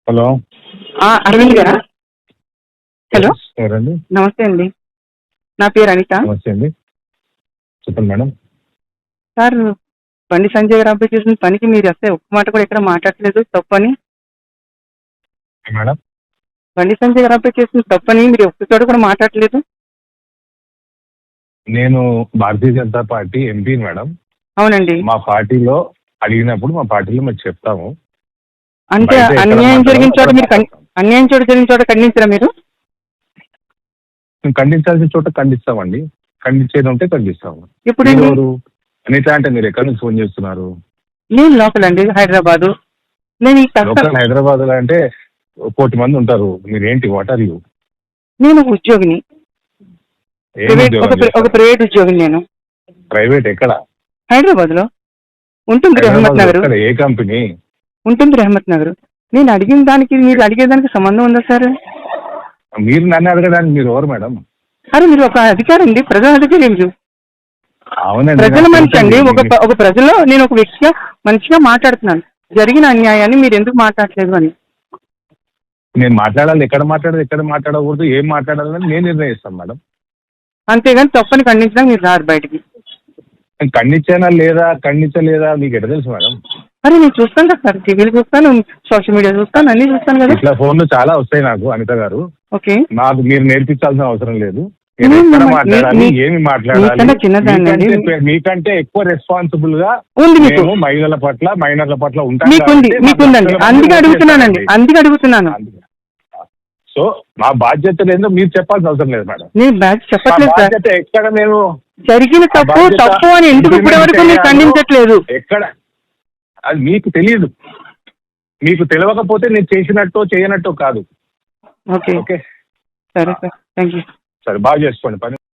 Hello. Arvind గారా? Hello, ఎవరండి? నమస్తే అండి. నా పేరు అనిత. నమస్తే అండి, చెప్పండి మేడం. సార్, బండి సంజయ్ గారు అబ్బాయి చేసిన పనికి మీరు అసలు ఒక్క మాట కూడా ఎక్కడ మాట్లాడలేదు, తప్పని. మేడం, బండి సంజయ్ గారు అబ్బాయి చేసిన తప్పని మీరు ఒక్క చోట కూడా మాట్లాడలేదు. నేను Bharatiya Janata party MP madam. అవునండి. మా పార్టీలో అడిగినప్పుడు మా పార్టీలో మేము చెప్తాము. అంటే బయట ఎక్కడ అన్యాయం జరిగిన చోట మాట్లాడాలో మీరు మాట్లాడతాం. అన్యాయం జరిగిన చోట ఖండించరా మీరు? మేము ఖండించాల్సిన చోట ఖండిస్తామండి. ఖండించేది ఉంటే ఖండిస్తాము. ఎప్పుడండి? ఎవరు అనిత అంటే మీరు ఎక్కడి నుంచి ఫోన్ చేస్తున్నారు? నేను లోకల్ అండి, హైదరాబాదు. నేను ఈ లోకల్ హైదరాబాద్ లో అంటే 1 కోటి మంది ఉంటారు. మీరేంటి, వాట్ ఆర్ యూ? నేను ఉద్యోగిని, ఒక ప్రైవేట్ ఉద్యోగిని. నేను ప్రైవేట్ ఎక్కడ? హైదరాబాద్ లో ఉంటుంది, రెహమత్ నగర్. ఏ కంపెనీ? ఉంటుంది, రెహమత్ నగర్. నేను అడిగిన దానికి మీరు అడిగేదానికి సంబంధం ఉందా సార్? మీరు నన్ను అడగడానికి మీరు ఎవరు మేడం? అరే, మీరు ఒక అధికారి అండి, ప్రజల అధికారి మీరు. అవునండి, ప్రజల మనిషి అండి. ఒక ప్రజలో నేను ఒక వ్యక్తిగా మనిషిగా మాట్లాడుతున్నాను. జరిగిన అన్యాయాన్ని మీరు ఎందుకు మాట్లాడలేదు అని. నేను మాట్లాడాలి, ఎక్కడ మాట్లాడకూడదు, ఏం మాట్లాడాలని నేను నిర్ణయిస్తాను మేడం. అంతేగాని తప్పని ఖండించడానికి మీరు రారు బయటికి. నేను ఖండించలేదా మీకు ఎట్లా తెలుసు మేడం? అరే, నేను చూస్తాను కదా సార్, టీవీలు చూస్తాను, సోషల్ మీడియా చూస్తాను, అన్నీ చూస్తాను కదా. ఇట్లా ఫోన్లు చాలా వస్తాయి నాకు, అనిత గారు. ఓకే, నాకు మీరు నేర్పించాల్సిన అవసరం లేదు. నేను ఎక్కడ మాట్లాడాలి, ఏమి మాట్లాడాలి, మీకంటే ఎక్కువ రెస్పాన్సిబుల్ గా మేము మహిళల పట్ల, మైనర్ల పట్ల మీకుందండి. అందుకే అడుగుతున్నాను. సో మా బాధ్యత లేదో మీరు చెప్పాల్సిన అవసరం లేదు మేడం. నేను చెప్పట్లేదు సార్. బాధ్యత ఎక్కడ నేను జరిగిన తప్పు అని ఎందుకు ఇప్పటివరకు మీరు ఖండించట్లేదు? ఎక్కడ అది మీకు తెలియదు. మీకు తెలియకపోతే నేను చేసినట్టు చేయనట్టు కాదు. ఓకే, ఓకే, సరే సార్, థ్యాంక్ యూ. సరే, బాగా చేసుకోండి పని.